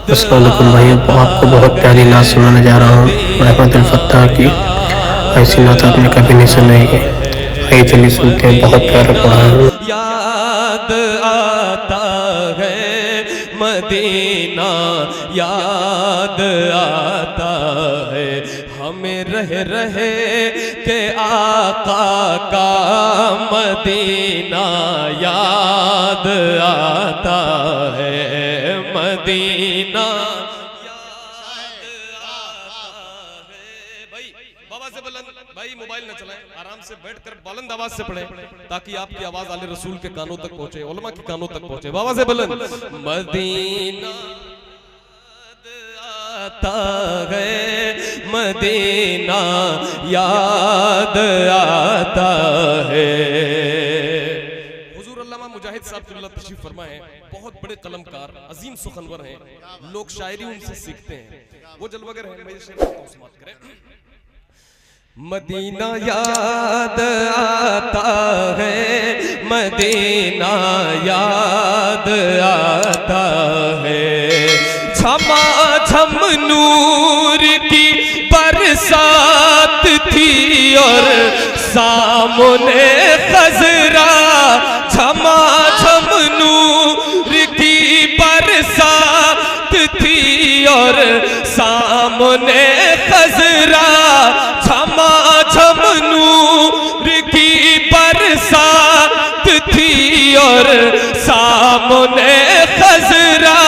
अस्सलाम वालेकुम भाई, आपको बहुत प्यारी नात सुनाने जा रहा हूँ। रहमतुल फत्ताह की ऐसी नात आपने कभी नहीं सुनी है। आइए चलिए सुनते हैं, बहुत प्यारा पढ़ा है। याद आता है मदीना, याद आता है हमें रह रहे के आका का मदीना, याद आता है मदीना, याद आता है। भाई बाबा से बुलंद, भाई मोबाइल न चलाएं, आराम से बैठकर बुलंद आवाज से पढ़ें ताकि आपकी आवाज आले रसूल के कानों तक पहुंचे, उलमा के कानों तक पहुंचे। बाबा से बुलंद। मदीना आता है मदीना, याद आता है। हुजूर अल्लामा मुजाहिद साहब क़िबला तशरीफ फरमा है, बहुत बड़े कलमकार, अजीम सुखनवर हैं, लोग शायरी उनसे सीखते हैं, वो जलवागर हैं। मैं शेर समाप्त करें। मदीना याद आता है, मदीना याद आता है, झमा झम नूर की बरसात थी और सामने खजरा, झमा झम नूर की बरसात थी और सामने खजरा, झमा झम नूर की बरसात थी और सामने खजरा,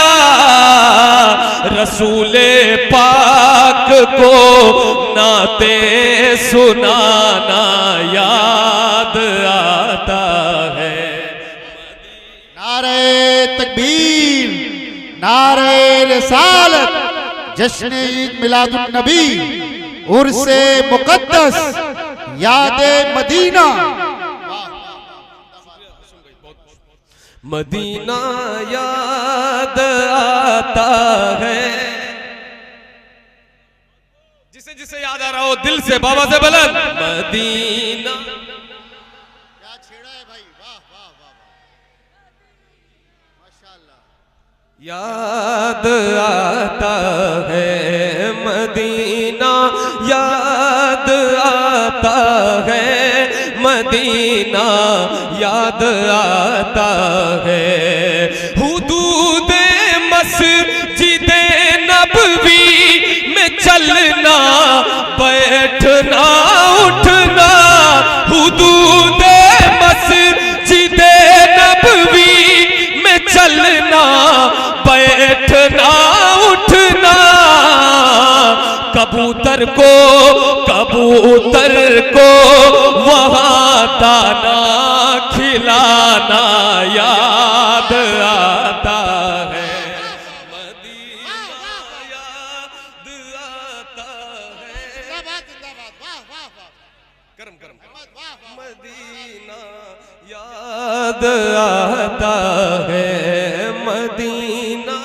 रसूले पाक को नाते सुनाना याद आता है। नारे तकबीर, नारे रिसालत, जश्न ईद मिलादुन नबी, उर्से मुकद्दस, यादे मदीना। मदीना याद आता है, जिसे जिसे याद आ रहा हो दिल से बाबा से बुलंद। मदीना क्या छेड़ा है भाई, वाह वाह वाह माशाअल्लाह। याद आता है मदीना, याद आता है मदीना, याद आता है। हुदूदे मस्जिदे नबवी में चलना बैठना उठना, हुदूदे मस्जिदे नबवी में चलना बैठना उठना, कबूतर को वहाँ दाना खिलाना याद आता है। मदीना याद आता है। जिंदाबाद वाह वाह वाह, करम करम। वाह वाह। मदीना याद आता है मदीना।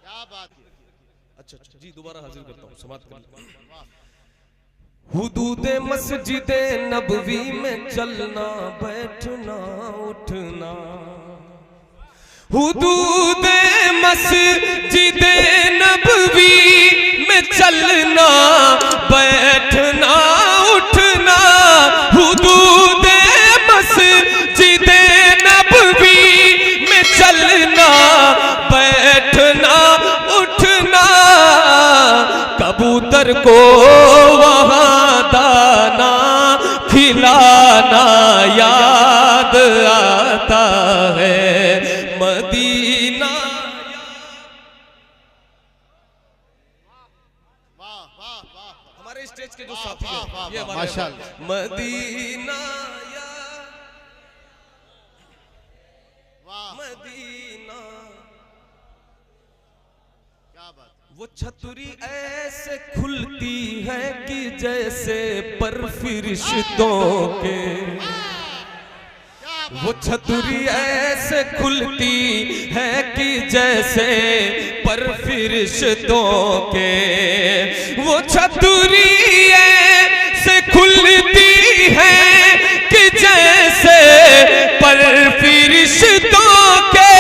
क्या बात है। अच्छा जी, दोबारा हाजिर करता हूँ, समाप्त कर लो। हुदूदे मस्जिदे नबवी में चलना बैठना उठना, हुदूदे मस्जिदे नबवी में चलना बैठना उठना, हुदूदे मस्जिदे नबवी में चलना बैठना उठना, कबूतर को वहाँ दाना खिलाना याद आता है मदीना। वाह वाह वाह, हमारे स्टेज के जो साथी हैं, ये माशाअल्लाह। मदीना वाह मदीना, क्या बात। वो छतरी ऐसे खुलती है कि जैसे पर फरिश्तों के, वो छतरी ऐसे खुलती है कि जैसे पर फरिश्तों के, वो छतरी ऐसे खुलती है कि जैसे पर फरिश्तों के,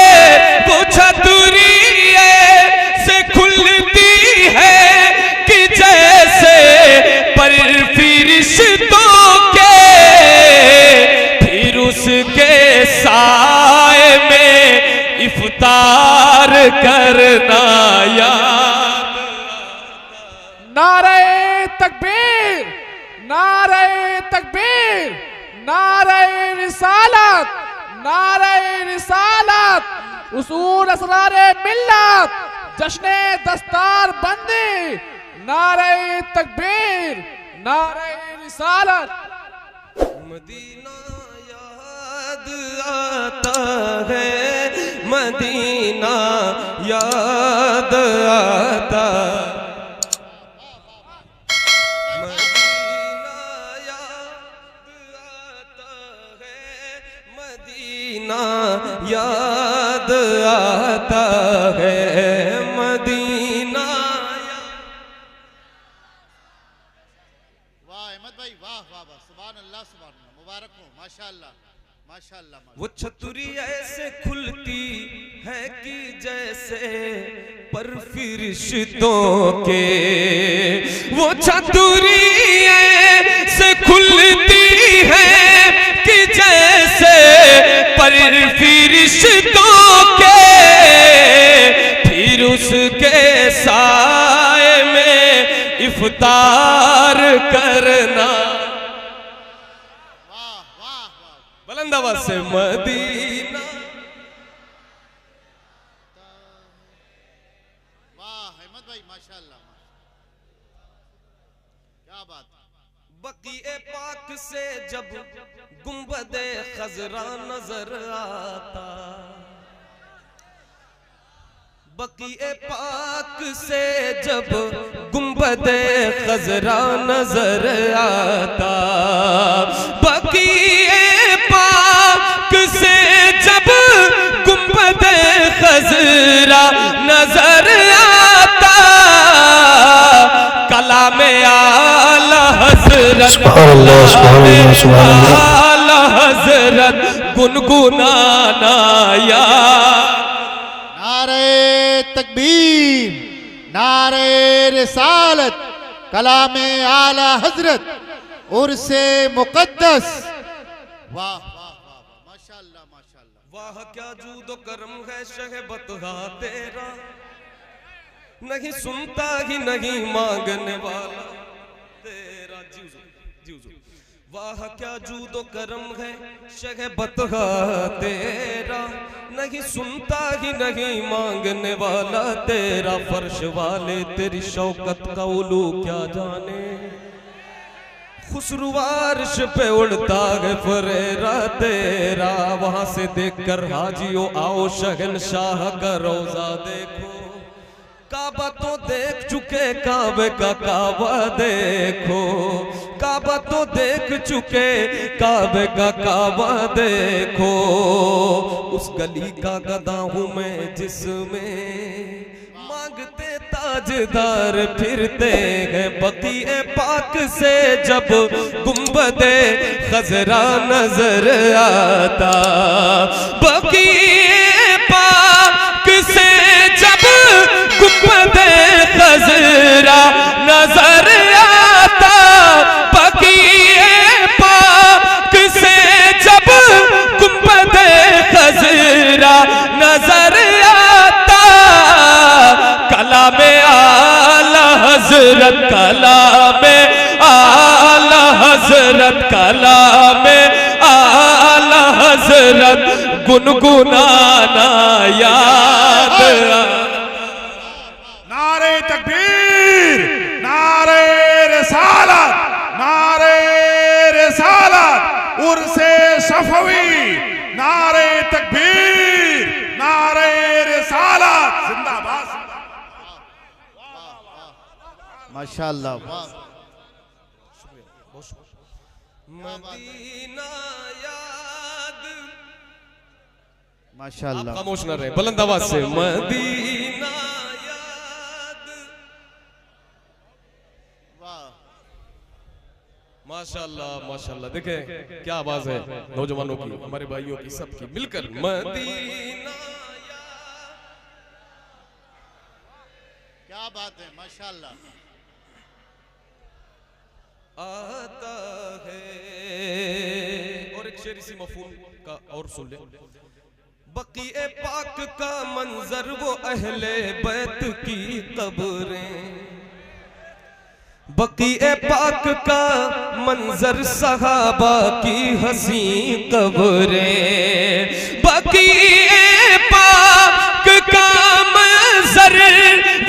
वो छतरी इफ्तार करना याद। नारे तकबीर, नारे तकबीर, नारे रिसालत, नारे रिसालत, उसूल असरारे मिल्लत, जश्ने दस्तार बंदी, नारे तकबीर, नारे रिसालत। मदीना याद आता है, मदीना याद आता, मदीना याद आता है, मदीना याद आता है, मदीना। वाह अहमद भाई, वाह वाह वाह, सुभान अल्लाह, सुभान अल्लाह, मुबारक हो, माशाअल्लाह माशाअल्लाह। वो छतरी ऐसे खुलती है कि जैसे पर फरिश्तों के, वो छतरी ऐसे खुलती है कि जैसे पर फरिश्तों के, फिर उसके साए में इफ्तार करना। बुलंद आवाज से मदीना। वाह अहमद भाई, माशाअल्लाह, क्या बात। बकीए पाक से जब गुंबदे खजरा नजर आता, बकीए पाक से जब गुंबदे खजरा नजर आता, बकीए पाक से जब गुंबदे खजरा नजर आता, कलामे आला हजरत, आला हजरत गुनगुनाना याद। नारे तकबीर, नारे रिसालत, कलामे आला हजरत, उर्से मुकद्दस। वाह वाह वाह वाह, माशाअल्लाह माशाअल्लाह। वाह क्या जूदो करम है शहबत हा तेरा, नहीं सुनता ही नहीं मांगने वाला तेरा। जीव वाह क्या जूदो करम है शहबत हा तेरा, नहीं सुनता ही नहीं मांगने वाला तेरा। फर्श वाले तेरी शौकत का उलू क्या जाने, खुसरुवार्श पे उड़ता है फरेरा तेरा। वहां से देखकर हाजियो आओ शहनशाह का रोजा देखो, काबा तो देख चुके काबे का काबा देखो, काबा तो देख चुके काबे का काबा देखो। उस गली का गदा हूं मैं जिसमें मांगते ताजदार फिरते हैं। बकीए पाक से जब गुंबदे खजरा नजर आता, बकीए पाक से जब गुंबदे खजरा नजर आता, बकीए पाक से जब गुंबदे खजरा नजर आता, कलामे आला हजरत, कलामे आला हजरत, कलामे आला हजरत गुनगुनाना याद। नारे तकबीर, नारे रिसालत, नारे रिसालत, उर्से सफवी, नारे तकबीर, नारे रिसालत, जिंदाबाद। माशाअल्लाह, वाह। मदीना याद। माशाअल्लाह, खामोश न रहे, बुलंद आवाज से मदीना याद। वाह माशाअल्लाह माशाअल्लाह। देखे क्या आवाज है नौजवानों की, हमारे भाइयों की, सबकी मिलकर मदीना याद। क्या बात है, माशाअल्लाह। आता है। और एक शेर इसी मफहूम का और सुन ले। बकीए पाक का मंजर वो अहले बैत की कब्रें, बकीए पाक का मंजर सहाबा की हसी कब्रें, बकीए पाक का मंजर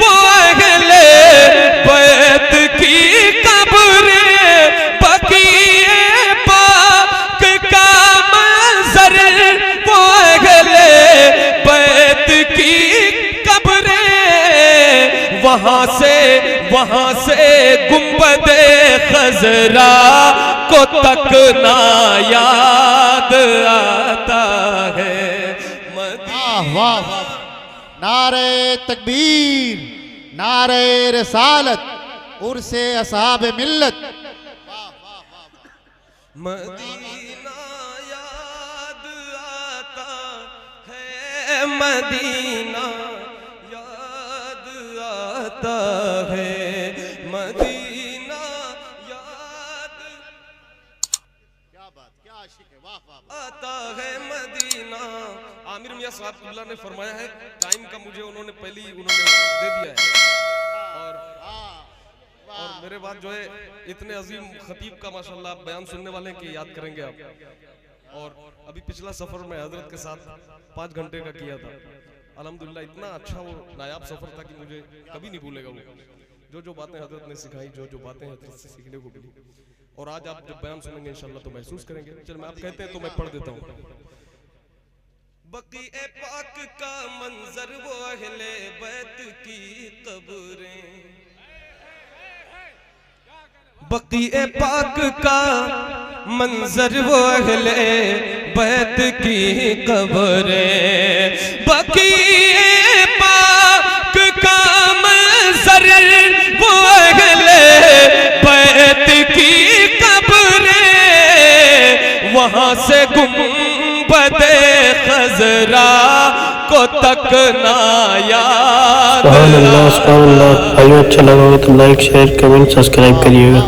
वो अहले बैत की कब्रें, बकीए पाक का मंजर वो अहले बैत की कब्रें, वहां से गुंबदे खजरा को तकना याद आता है। वाह वाह वाह, नारे तकबीर, नारे रिसालत, उर्से असहाब मिल्लत। वाह वाह वाह, मदीना याद आता है, मदीना याद आता है, मदीना याद क्या बात, क्या आशिक है। वाह वाह वाह। आता है मदीना। आमिर मियां साहब कुल्ला ने फरमाया है, टाइम का मुझे उन्होंने पहले ही दे दिया है, और मेरे बाद जो है इतने अजीम खतीब का माशाल्लाह आप बयान सुनने वाले हैं कि याद करेंगे आप। और अभी पिछला सफर में हजरत के साथ 5 घंटे का किया था, अल्हम्दुलिल्लाह इतना अच्छा वो नायाब सफर था कि मुझे कभी नहीं भूलेगा वो जो बातें हजरत ने सिखाई, जो बातें हजरत से सीखने को मिली। और आज आप जब बयान सुनेंगे इंशाल्लाह तो महसूस करेंगे। चल मैं आप कहते हैं तो मैं पढ़ देता हूँ। बकीए पाक का मंजर वो अहले बैत की कब्रें, बकीए पाक का मंजर वो अहले बैत की कब्रें, बकीए पाक का मंजर वो अहले बैत की कब्रें, वहां से गुंबदे खजरा को तकना याद। सुभान अल्लाह, सुभान अल्लाह। भाइयों अच्छा लगा हो तो लाइक शेयर कमेंट सब्सक्राइब करिएगा।